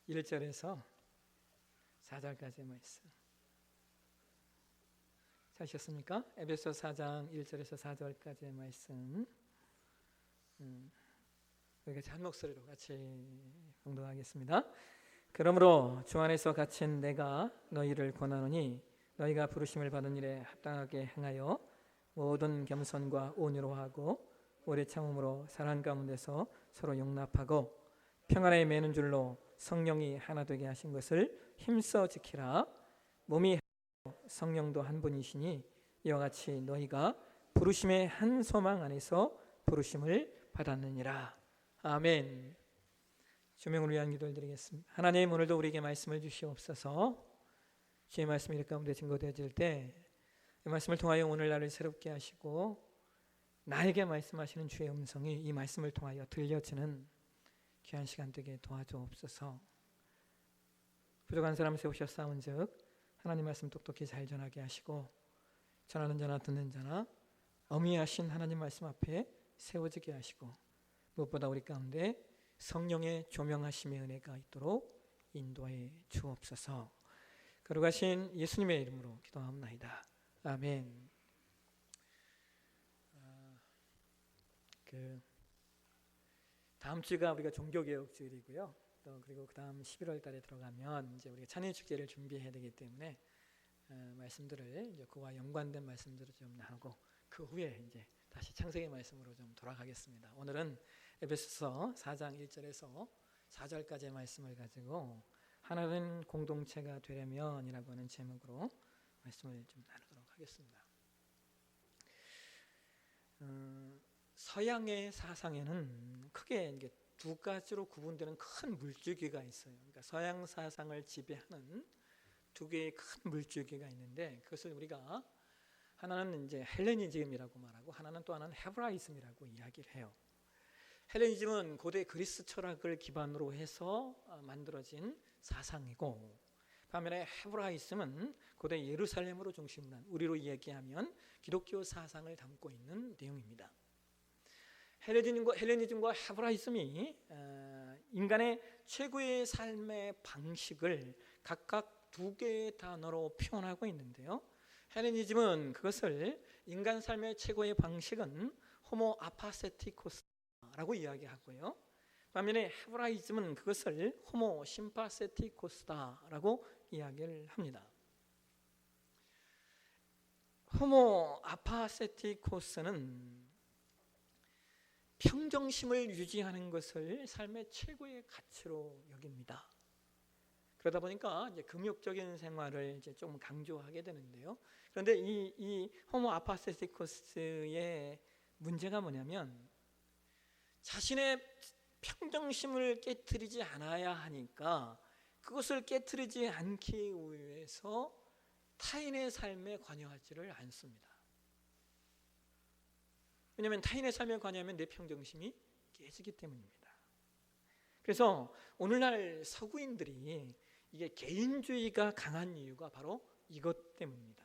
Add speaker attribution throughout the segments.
Speaker 1: 1절에서 4절까지의 말씀 찾으셨습니까? 에베소 4장 1절에서 4절까지의 말씀 우리가 한 목소리로 같이 봉독하겠습니다. 그러므로 주 안에서 갇힌 내가 너희를 권하노니 너희가 부르심을 받은 일에 합당하게 행하여 모든 겸손과 온유로 하고 오래 참음으로 사랑 가운데서 서로 용납하고 평안에 매는 줄로 성령이 하나 되게 하신 것을 힘써 지키라. 몸이 성령도 한 분이시니 이와 같이 너희가 부르심의 한 소망 안에서 부르심을 받았느니라. 아멘. 주명을 위한 기도를 드리겠습니다. 하나님, 오늘도 우리에게 말씀을 주시옵소서. 주의 말씀이 이 가운데 증거되어질 때 이 말씀을 통하여 오늘 나를 새롭게 하시고 나에게 말씀하시는 주의 음성이 이 말씀을 통하여 들려지는 귀한 시간 되게 도와주옵소서. 부족한 사람 세우셨사온즉 하나님 말씀 똑똑히 잘 전하게 하시고 전하는 자나 듣는 자나 어미하신 하나님 말씀 앞에 세워지게 하시고 무엇보다 우리 가운데 성령의 조명하심의 은혜가 있도록 인도해 주옵소서. 거룩하신 예수님의 이름으로 기도합나이다. 아멘. 다음 주가 우리가 종교개혁주일이고요. 또 그리고 그 다음 11월 달에 들어가면 이제 우리가 찬양 축제를 준비해야 되기 때문에 말씀들을 이제 그와 연관된 말씀들을 좀 나누고 그 후에 이제 다시 창세기 말씀으로 좀 돌아가겠습니다. 오늘은 에베소서 4장 1절에서 4절까지의 말씀을 가지고 하나는 공동체가 되려면이라고 하는 제목으로 말씀을 좀 나누도록 하겠습니다. 서양의 사상에는 크게 이게 두 가지로 구분되는 큰 물줄기가 있어요. 그러니까 서양 사상을 지배하는 두 개의 큰 물줄기가 있는데 그것을 우리가 하나는 이제 헬레니즘이라고 말하고 하나는 또 하나는 헤브라이즘이라고 이야기를 해요. 헬레니즘은 고대 그리스 철학을 기반으로 해서 만들어진 사상이고 반면에 헤브라이즘은 고대 예루살렘으로 중심으로 한 우리로 이야기하면 기독교 사상을 담고 있는 내용입니다. 헬레니즘과 헤브라이즘이 인간의 최고의 삶의 방식을 각각 두 개의 단어로 표현하고 있는데요. 헬레니즘은 그것을 인간 삶의 최고의 방식은 호모 아파세티코스라고 이야기하고요. 반면에 헤브라이즘은 그것을 호모 심파세티코스다라고 이야기를 합니다. 호모 아파세티코스는 평정심을 유지하는 것을 삶의 최고의 가치로 여깁니다. 그러다 보니까 이제 금욕적인 생활을 이제 좀 강조하게 되는데요. 그런데 이 호모 아파세티코스의 문제가 뭐냐면 자신의 평정심을 깨트리지 않아야 하니까 그것을 깨트리지 않기 위해서 타인의 삶에 관여하지를 않습니다. 왜냐하면 타인의 삶에 관여하면 내 평정심이 깨지기 때문입니다. 그래서 오늘날 서구인들이 이게 개인주의가 강한 이유가 바로 이것 때문입니다.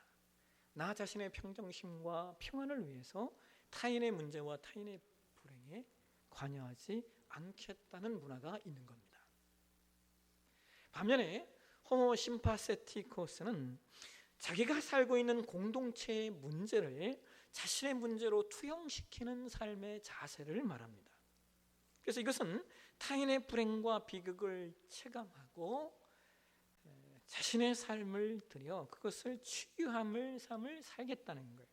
Speaker 1: 나 자신의 평정심과 평안을 위해서 타인의 문제와 타인의 불행에 관여하지 않겠다는 문화가 있는 겁니다. 반면에 호모 심파세티코스는 자기가 살고 있는 공동체의 문제를 자신의 문제로 투영시키는 삶의 자세를 말합니다. 그래서 이것은 타인의 불행과 비극을 체감하고 자신의 삶을 들여 그것을 치유함을 삶을 살겠다는 거예요.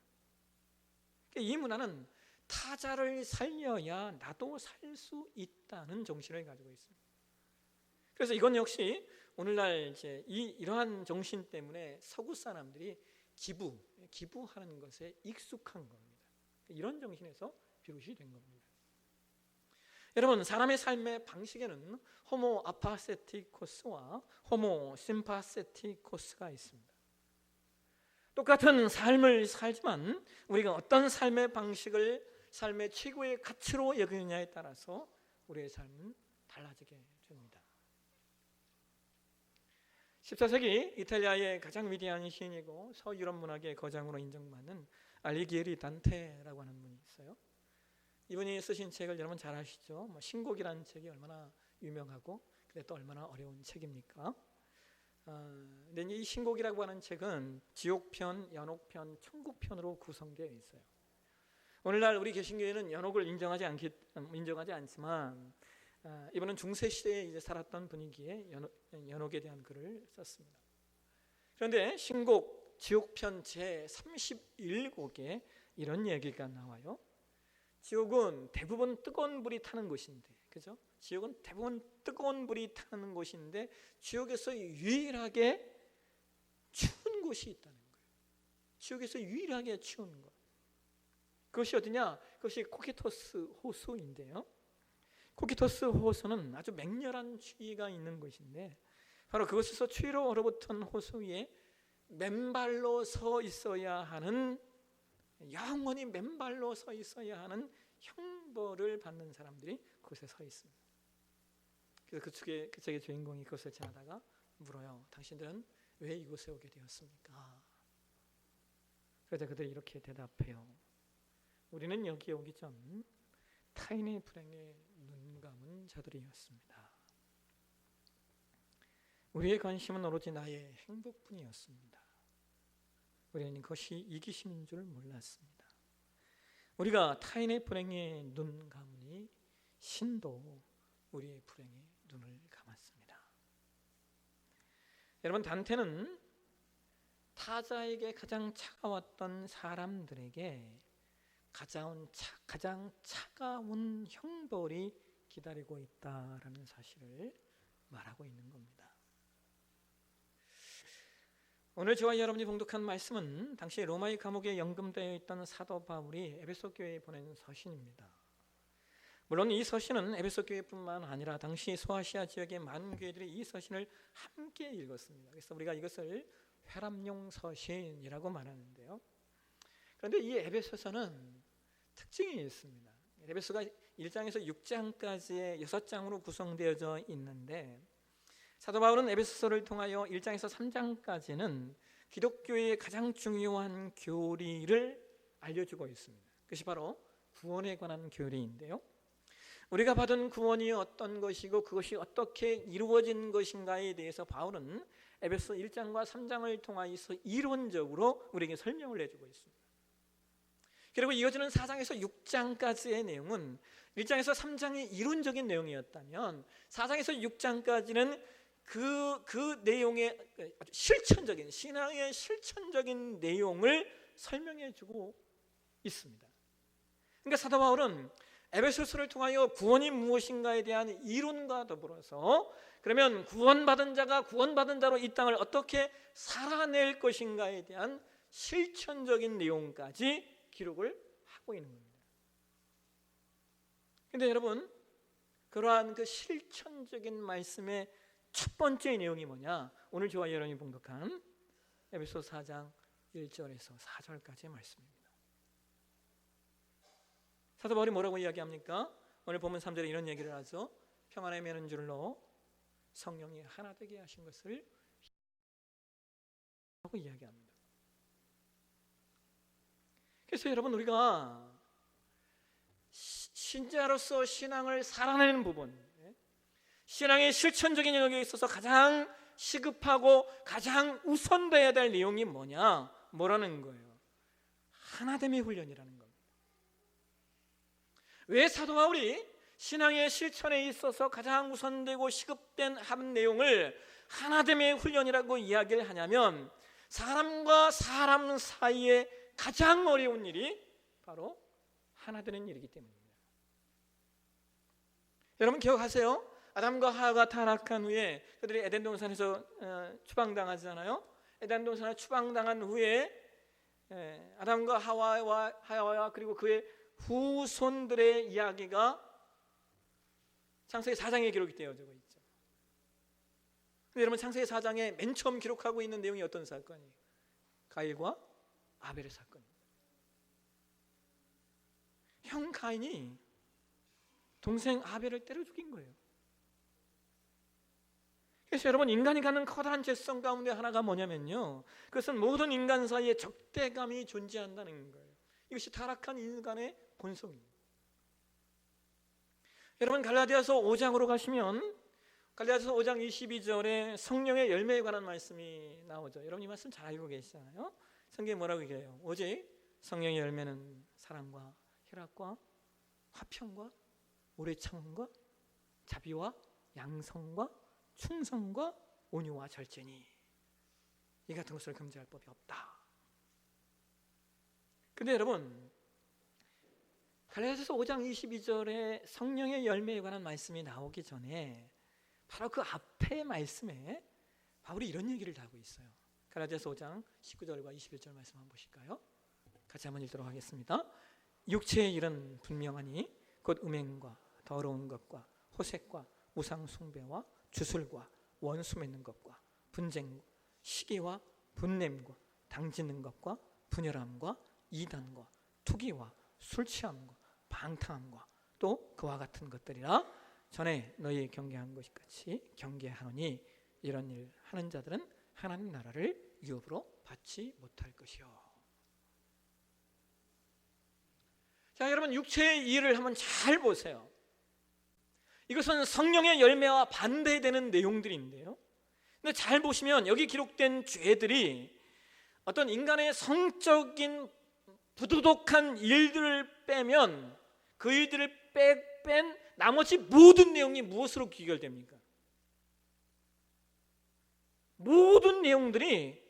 Speaker 1: 이 문화는 타자를 살려야 나도 살 수 있다는 정신을 가지고 있습니다. 그래서 이건 역시 오늘날 이제 이러한 정신 때문에 서구 사람들이 기부하는 것에 익숙한 겁니다. 이런 정신에서 비롯이 된 겁니다. 여러분, 사람의 삶의 방식에는 호모 아파세티코스와 호모 심파세티코스가 있습니다. 똑같은 삶을 살지만 우리가 어떤 삶의 방식을 삶의 최고의 가치로 여기느냐에 따라서 우리의 삶은 달라지게 됩니다. 14세기 이탈리아의 가장 위대한 시인이고 서유럽 문학의 거장으로 인정받는 알리기에리 단테라고 하는 분이 있어요. 이분이 쓰신 책을 여러분 잘 아시죠? 신곡이라는 책이 얼마나 유명하고 근데 또 얼마나 어려운 책입니까? 근데 이 신곡이라고 하는 책은 지옥편, 연옥편, 천국편으로 구성되어 있어요. 오늘날 우리 개신교회는 연옥을 인정하지 않지만 이분은 중세 시대에 이제 살았던 분위기에 연옥에 대한 글을 썼습니다. 그런데 신곡 지옥편 제 31곡에 이런 얘기가 나와요. 지옥은 대부분 뜨거운 불이 타는 곳인데, 그죠? 지옥은 대부분 뜨거운 불이 타는 곳인데 지옥에서 유일하게 추운 곳이 있다는 거예요. 지옥에서 유일하게 추운 곳. 그것이 어디냐? 그것이 코키토스 호수인데요. 코키토스 호수는 아주 맹렬한 추위가 있는 곳인데 바로 그곳에서 추위로 얼어붙은 호수 위에 맨발로 서 있어야 하는, 영원히 맨발로 서 있어야 하는 형벌을 받는 사람들이 그곳에 서 있습니다. 그래서 그 책의 주인공이 그것을 지나다가 물어요. 당신들은 왜 이곳에 오게 되었습니까? 그래서 그들이 이렇게 대답해요. 우리는 여기에 오기 전 타인의 불행에 눈 감은 자들이었습니다. 우리의 관심은 오로지 나의 행복뿐이었습니다. 우리는 그것이 이기심인 줄 몰랐습니다. 우리가 타인의 불행에 눈 감으니 신도 우리의 불행에 눈을 감았습니다. 여러분, 단테는 타자에게 가장 차가웠던 사람들에게 가장 차가운 형벌이 기다리고 있다라는 사실을 말하고 있는 겁니다. 오늘 저와 여러분이 봉독한 말씀은 당시 로마의 감옥에 연금되어 있던 사도 바울이 에베소 교회에 보낸 서신입니다. 물론 이 서신은 에베소 교회뿐만 아니라 당시 소아시아 지역의 많은 교회들이 이 서신을 함께 읽었습니다. 그래서 우리가 이것을 회람용 서신이라고 말하는데요. 그런데 이 에베소서는 특징이 있습니다. 에베소가 1장에서 6장까지의 6장으로 구성되어져 있는데 사도 바울은 에베소서를 통하여 1장에서 3장까지는 기독교의 가장 중요한 교리를 알려주고 있습니다. 그것이 바로 구원에 관한 교리인데요. 우리가 받은 구원이 어떤 것이고 그것이 어떻게 이루어진 것인가에 대해서 바울은 에베소 1장과 3장을 통하여서 이론적으로 우리에게 설명을 해주고 있습니다. 그리고 이어지는 4장에서 6장까지의 내용은 1장에서 3장이 이론적인 내용이었다면 4장에서 6장까지는 그 내용의 실천적인, 신앙의 실천적인 내용을 설명해주고 있습니다. 그러니까 사도 바울은 에베소서를 통하여 구원이 무엇인가에 대한 이론과 더불어서 그러면 구원받은 자가 구원받은 자로 이 땅을 어떻게 살아낼 것인가에 대한 실천적인 내용까지 기록을 하고 있는 겁니다. 그런데 여러분, 그러한 그 실천적인 말씀의 첫 번째 내용이 뭐냐? 오늘 저와 여러분이 봉독한 에베소 4장 1절에서 4절까지의 말씀입니다. 사도 바울이 뭐라고 이야기합니까? 오늘 본문 3절에 이런 얘기를 하죠. 평안에 매는 줄로 성령이 하나 되게 하신 것을 하고 이야기합니다. 그래서 여러분, 우리가 신자로서 신앙을 살아내는 부분, 신앙의 실천적인 영역에 있어서 가장 시급하고 가장 우선돼야 될 내용이 뭐라는 거예요? 하나됨의 훈련이라는 겁니다. 왜 사도 바울이 신앙의 실천에 있어서 가장 우선되고 시급된 한 내용을 하나됨의 훈련이라고 이야기를 하냐면 사람과 사람 사이에 가장 어려운 일이 바로 하나 되는 일이기 때문입니다. 여러분 기억하세요? 아담과 하와가 타락한 후에 그들이 에덴 동산에서 추방당하잖아요. 에덴 동산에 추방당한 후에 아담과 하와와 그리고 그의 후손들의 이야기가 창세기 4장에 기록이 되어져 있죠. 근데 여러분, 창세기 4장에 맨 처음 기록하고 있는 내용이 어떤 사건이에요? 가일과 아벨의 사건입니다. 형 가인이 동생 아벨을 때려 죽인 거예요. 그래서 여러분, 인간이 갖는 커다란 죄성 가운데 하나가 뭐냐면요, 그것은 모든 인간 사이에 적대감이 존재한다는 거예요. 이것이 타락한 인간의 본성입니다. 여러분 갈라디아서 5장으로 가시면 갈라디아서 5장 22절에 성령의 열매에 관한 말씀이 나오죠. 여러분 이 말씀 잘 알고 계시잖아요. 성경에 뭐라고 얘기해요? 오직 성령의 열매는 사랑과 희락과 화평과 오래 참음과 자비와 양성과 충성과 온유와 절제니 이 같은 것을 금지할 법이 없다. 근데 여러분 갈라디아서 5장 22절에 성령의 열매에 관한 말씀이 나오기 전에 바로 그 앞의 말씀에 바울이 이런 얘기를 하고 있어요. 갈라디아서 5장 19절과 21절 말씀 한번 보실까요? 같이 한번 읽도록 하겠습니다. 육체의 일은 분명하니 곧 음행과 더러운 것과 호색과 우상 숭배와 주술과 원수 맺는 것과 분쟁과 시기와 분냄과 당짓는 것과 분열함과 이단과 투기와 술 취함과 방탕함과 또 그와 같은 것들이라 전에 너희 경계한 것 같이 경계하노니 이런 일 하는 자들은 하나님 나라를 유업으로 받지 못할 것이요. 자, 여러분 육체의 일을 한번 잘 보세요. 이것은 성령의 열매와 반대되는 내용들인데요. 근데 잘 보시면 여기 기록된 죄들이 어떤 인간의 성적인 부도덕한 일들을 빼면 그 일들을 뺀 나머지 모든 내용이 무엇으로 귀결됩니까? 모든 내용들이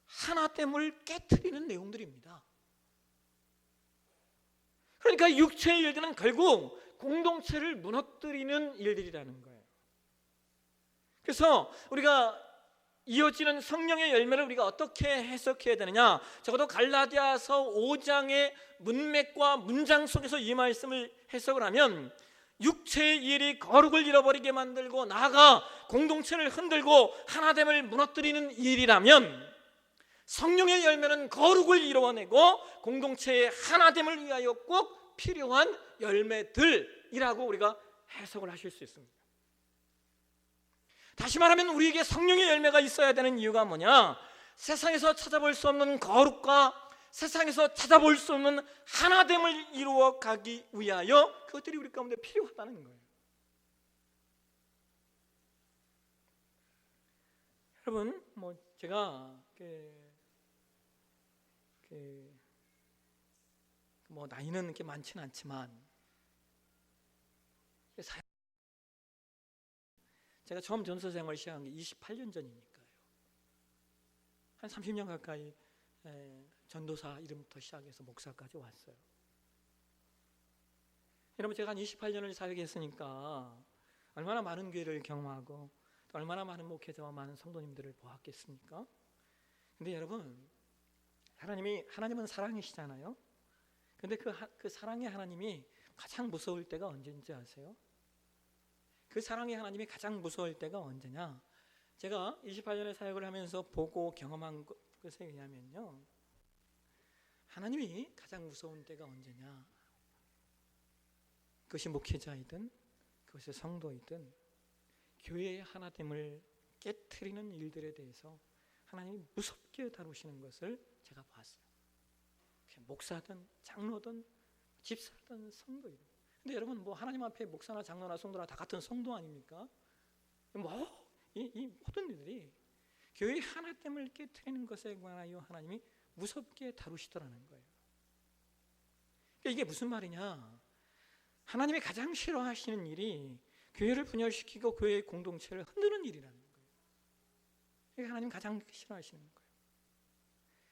Speaker 1: 하나됨을 깨트리는 내용들입니다. 그러니까 육체의 일들은 결국 공동체를 무너뜨리는 일들이라는 거예요. 그래서 우리가 이어지는 성령의 열매를 우리가 어떻게 해석해야 되느냐? 적어도 갈라디아서 5장의 문맥과 문장 속에서 이 말씀을 해석을 하면 육체의 일이 거룩을 잃어버리게 만들고 나아가 공동체를 흔들고 하나됨을 무너뜨리는 일이라면 성령의 열매는 거룩을 이루어내고 공동체의 하나됨을 위하여 꼭 필요한 열매들이라고 우리가 해석을 하실 수 있습니다. 다시 말하면 우리에게 성령의 열매가 있어야 되는 이유가 뭐냐? 세상에서 찾아볼 수 없는 거룩과 세상에서 찾아볼 수 없는 하나됨을 이루어 가기 위하여 그것들이 우리 가운데 필요하다는 거예요. 여러분, 제가 나이는 이렇게 많지는 않지만 제가 처음 전서 생활 시작한 게 28년 전이니까요. 한 30년 가까이 전도사 이름부터 시작해서 목사까지 왔어요. 여러분 제가 한 28년을 사역했으니까 얼마나 많은 교회를 경험하고 또 얼마나 많은 목회자와 많은 성도님들을 보았겠습니까? 근데 여러분 하나님은 사랑이시잖아요. 근데 그 사랑의 하나님이 가장 무서울 때가 언제인지 아세요? 그 사랑의 하나님이 가장 무서울 때가 언제냐? 제가 28년의 사역을 하면서 보고 경험한 것에 의하면요, 하나님이 가장 무서운 때가 언제냐? 그것이 목회자이든 그것이 성도이든 교회의 하나됨을 깨트리는 일들에 대해서 하나님이 무섭게 다루시는 것을 제가 봤어요. 목사든 장로든 집사든 성도이든. 근데 여러분 하나님 앞에 목사나 장로나 성도나 다 같은 성도 아닙니까? 이 모든 일들이 교회의 하나됨을 깨트리는 것에 관하여 하나님이 무섭게 다루시더라는 거예요. 그러니까 이게 무슨 말이냐? 하나님이 가장 싫어하시는 일이 교회를 분열시키고 교회의 공동체를 흔드는 일이라는 거예요. 이게 하나님 가장 싫어하시는 거예요.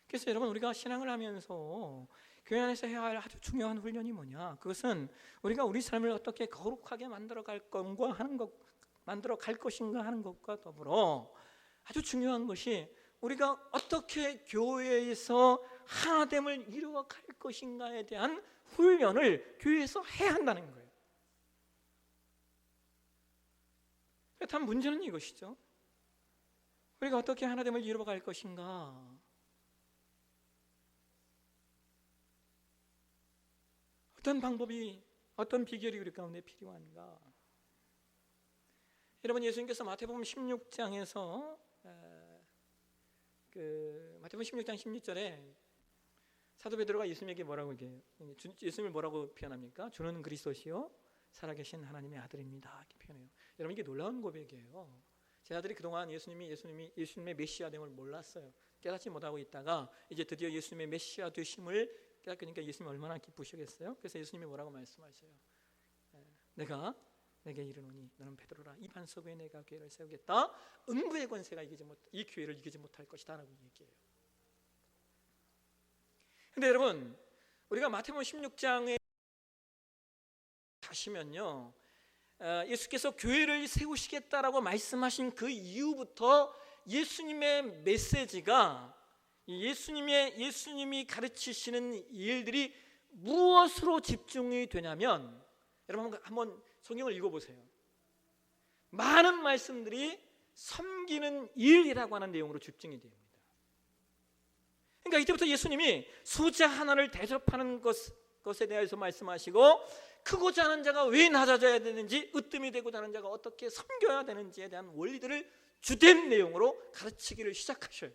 Speaker 1: 그래서 여러분 우리가 신앙을 하면서 교회 안에서 해야 할 아주 중요한 훈련이 뭐냐? 그것은 우리가 우리 삶을 어떻게 거룩하게 만들어 갈 것인가 하는 것과 더불어 아주 중요한 것이 우리가 어떻게 교회에서 하나됨을 이루어 갈 것인가에 대한 훈련을 교회에서 해야 한다는 거예요. 그렇다면 문제는 이것이죠. 우리가 어떻게 하나됨을 이루어 갈 것인가? 어떤 방법이, 어떤 비결이 우리 가운데 필요한가? 여러분 예수님께서 마태복음 16장에서 마태복음 16장 16절에 사도 베드로가 예수님에게 뭐라고 얘기해요? 예수님을 뭐라고 표현합니까? 주는 그리스도시요 살아계신 하나님의 아들입니다. 이렇게 표현해요. 여러분, 이게 놀라운 고백이에요. 제 아들이 그동안 예수님의 메시아됨을 몰랐어요. 깨닫지 못하고 있다가 이제 드디어 예수님의 메시아 되심을 깨닫으니까 예수님이 얼마나 기쁘시겠어요. 그래서 예수님이 뭐라고 말씀하셔요? 내가 내게 이르노니 너는 베드로라, 이 반석 위에 내가 교회를 세우겠다. 음부의 권세가 이 교회를 이기지 못할 것이다 라고 얘기해요. 근데 여러분, 우리가 마태복음 16장에 가시면요, 예수께서 교회를 세우시겠다라고 말씀하신 그 이후부터 예수님의 메시지가, 예수님이 가르치시는 일들이 무엇으로 집중이 되냐면, 여러분 한번 성경을 읽어보세요. 많은 말씀들이 섬기는 일이라고 하는 내용으로 집중이 됩니다. 그러니까 이때부터 예수님이 수자 하나를 대접하는 것에 대해서 말씀하시고, 크고자 하는 자가 왜 낮아져야 되는지, 으뜸이 되고자 하는 자가 어떻게 섬겨야 되는지에 대한 원리들을 주된 내용으로 가르치기를 시작하셔요.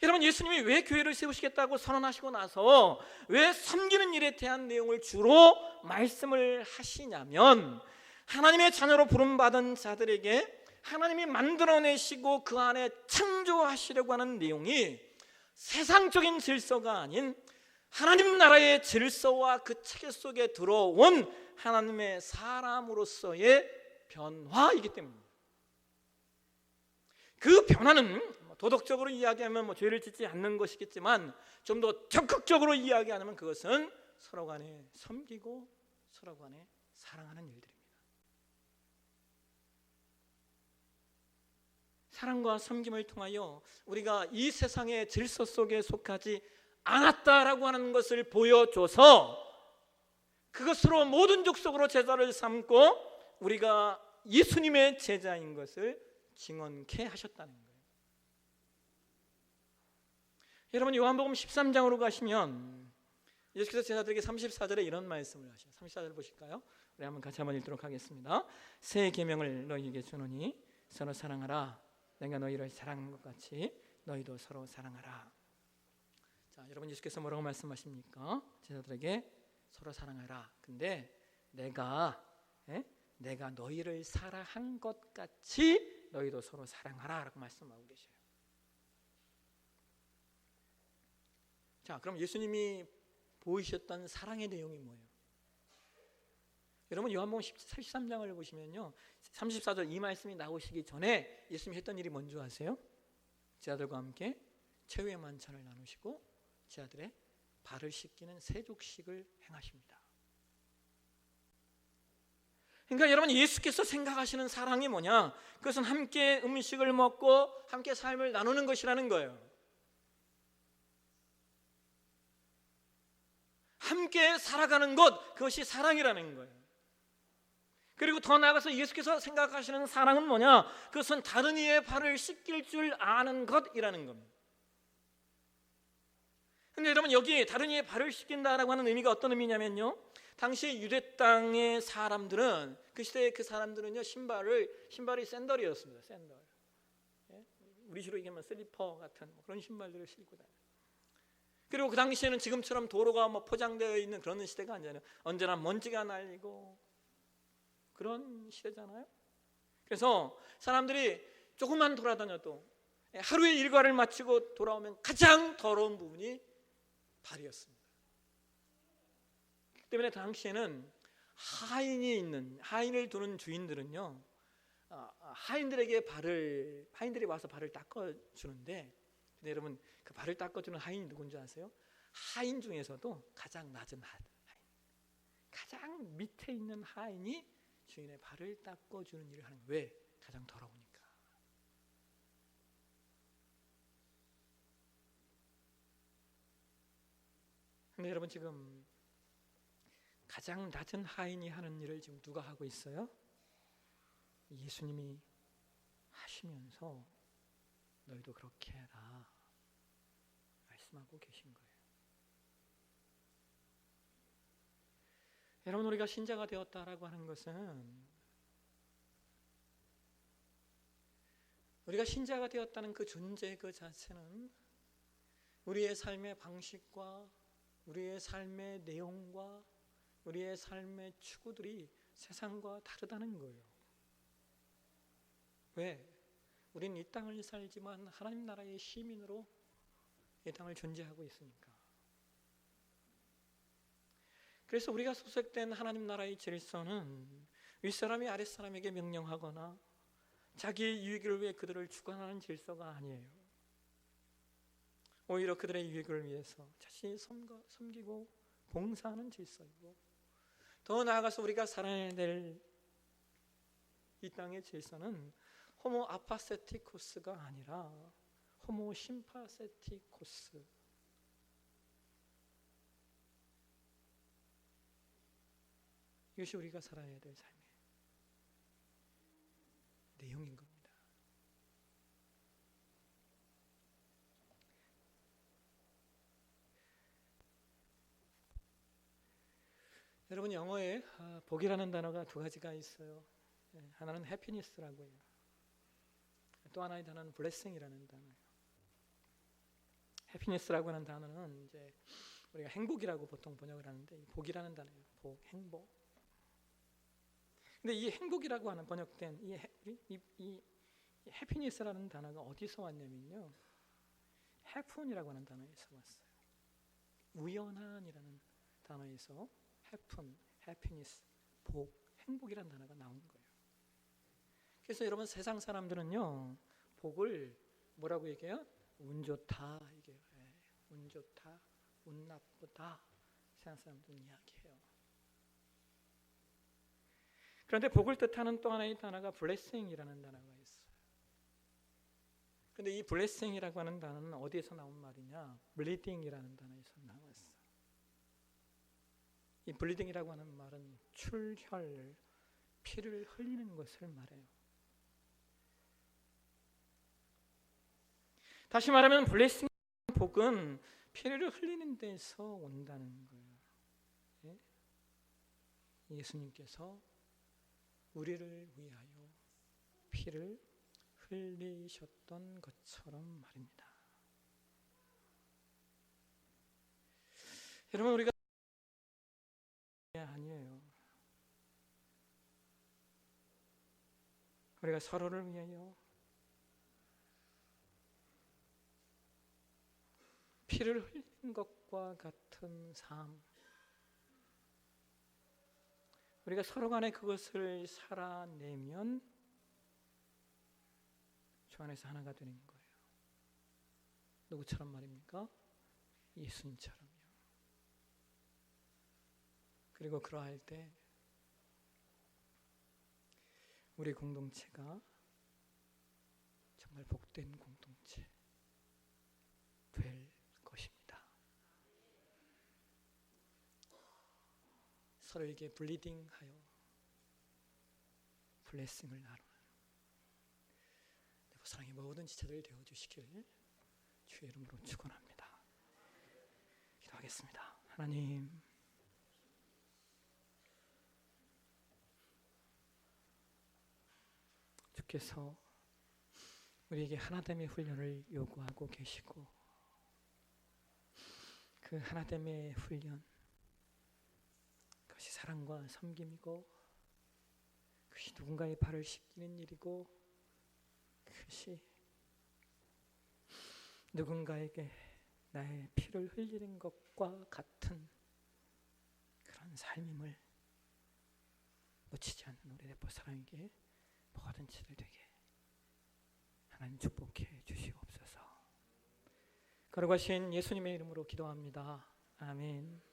Speaker 1: 여러분, 예수님이 왜 교회를 세우시겠다고 선언하시고 나서 왜 섬기는 일에 대한 내용을 주로 말씀을 하시냐면, 하나님의 자녀로 부름받은 자들에게 하나님이 만들어내시고 그 안에 창조하시려고 하는 내용이 세상적인 질서가 아닌 하나님 나라의 질서와 그 체계 속에 들어온 하나님의 사람으로서의 변화이기 때문입니다. 그 변화는 도덕적으로 이야기하면 죄를 짓지 않는 것이겠지만, 좀 더 적극적으로 이야기하면 그것은 서로 간에 섬기고 서로 간에 사랑하는 일들입니다. 사랑과 섬김을 통하여 우리가 이 세상의 질서 속에 속하지 않았다라고 하는 것을 보여줘서 그것으로 모든 족속으로 제자를 삼고 우리가 예수님의 제자인 것을 증언케 하셨다는 거예요. 여러분, 요한복음 13장으로 가시면 예수께서 제자들에게 34절에 이런 말씀을 하셔요. 34절 보실까요? 우리 같이 한번 읽도록 하겠습니다. 새 계명을 너희에게 주노니 서로 사랑하라. 내가 너희를 사랑한 것 같이 너희도 서로 사랑하라. 자, 여러분, 예수께서 뭐라고 말씀하십니까? 제자들에게 서로 사랑하라. 근데 내가 너희를 사랑한 것 같이 너희도 서로 사랑하라 라고 말씀하고 계셔요. 자, 그럼 예수님이 보이셨던 사랑의 내용이 뭐예요? 여러분, 요한복음 13장을 보시면요, 34절 이 말씀이 나오시기 전에 예수님이 했던 일이 뭔지 아세요? 제자들과 함께 최후의 만찬을 나누시고 제자들의 발을 씻기는 세족식을 행하십니다. 그러니까 여러분, 예수께서 생각하시는 사랑이 뭐냐? 그것은 함께 음식을 먹고 함께 삶을 나누는 것이라는 거예요. 함께 살아가는 것, 그것이 사랑이라는 거예요. 그리고 더 나아가서 예수께서 생각하시는 사랑은 뭐냐? 그것은 다른 이의 발을 씻길 줄 아는 것이라는 겁니다. 근데 여러분, 여기 다른 이의 발을 씻긴다라고 하는 의미가 어떤 의미냐면요, 당시 유대 땅의 사람들은, 그 시대의 그 사람들은요, 신발이 샌들이었습니다. 샌들. 우리 시로 얘기하면 슬리퍼 같은 그런 신발들을 신고 다녀요. 그리고 그 당시에는 지금처럼 도로가 포장되어 있는 그런 시대가 아니잖아요. 언제나 먼지가 날리고 그런 시대잖아요. 그래서 사람들이 조금만 돌아다녀도 하루의 일과를 마치고 돌아오면 가장 더러운 부분이 발이었습니다. 그렇기 때문에 당시에는 하인을 두는 주인들은요, 하인들이 와서 발을 닦아주는데, 근데 여러분, 그 발을 닦아주는 하인이 누군지 아세요? 하인 중에서도 가장 낮은 하인, 가장 밑에 있는 하인이 주인의 발을 닦아주는 일을 하는 거예요. 왜? 가장 더러우니까. 근데 여러분, 지금 가장 낮은 하인이 하는 일을 지금 누가 하고 있어요? 예수님이 하시면서 너희도 그렇게 해라 말씀하고 계신 거예요. 여러분, 우리가 신자가 되었다라고 하는 것은, 우리가 신자가 되었다는 그 존재 그 자체는 우리의 삶의 방식과 우리의 삶의 내용과 우리의 삶의 추구들이 세상과 다르다는 거예요. 왜? 우리는 이 땅을 살지만 하나님 나라의 시민으로 이 땅을 존재하고 있으니까. 그래서 우리가 소속된 하나님 나라의 질서는 윗사람이 아랫사람에게 명령하거나 자기의 유익을 위해 그들을 주관하는 질서가 아니에요. 오히려 그들의 유익을 위해서 자신이 섬기고 봉사하는 질서이고, 더 나아가서 우리가 살아야 될 이 땅의 질서는 호모 아파세티코스가 아니라 호모 심파세티코스, 이것이 우리가 살아야 될 삶의 내용인 겁니다. 여러분, 영어에 복이라는 단어가 두 가지가 있어요. 하나는 해피니스라고 해요. 또 하나의 단어는 블레싱이라는 단어예요. 해피니스라고 하는 단어는 이제 우리가 행복이라고 보통 번역을 하는데, 복이라는 단어예요. 복, 행복. 근데 이 행복이라고 하는 번역된 이 해피니스라는 단어가 어디서 왔냐면요, 해픈이라고 하는 단어에서 왔어요. 우연한이라는 단어에서 해픈, 해피니스, 복, 행복이라는 단어가 나온 거예요. 그래서 여러분, 세상 사람들은요, 복을 뭐라고 얘기해요? 운 좋다 얘기해요. 운 좋다, 운 나쁘다, 세상 사람들은 이야기해요. 그런데 복을 뜻하는 또 하나의 단어가 블레싱이라는 단어가 있어요. 그런데 이 블레싱이라고 하는 단어는 어디에서 나온 말이냐? 블리딩이라는 단어에서 나왔어요. 이 블리딩이라고 하는 말은 출혈, 피를 흘리는 것을 말해요. 다시 말하면 블레싱, 복은 피를 흘리는 데서 온다는 거예요. 예? 예수님께서 우리를 위하여 피를 흘리셨던 것처럼 말입니다. 여러분, 우리가 아니에요. 우리가 서로를 위하여 피를 흘리는 것과 같은 삶, 우리가 서로 간에 그것을 살아내면 주 안에서 하나가 되는 거예요. 누구처럼 말입니까? 예수님처럼요. 그리고 그러할 때 우리 공동체가 정말 복된 공동체 될 것입니다. 서로에게 블리딩하여 블레싱을 나누는 사랑의 모든 지체들 되어주시길 주의 이름으로 축원합니다. 기도하겠습니다. 하나님, 주께서 우리에게 하나됨의 훈련을 요구하고 계시고, 그 하나됨의 훈련, 그것이 사랑과 섬김이고, 그것이 누군가의 발을 씻기는 일이고, 그것이 누군가에게 나의 피를 흘리는 것과 같은 그런 삶임을 놓치지 않는 우리 대포 사랑에게 모든 지들 되게 하나님 축복해 주시옵소서. 거룩하신 예수님의 이름으로 기도합니다. 아멘.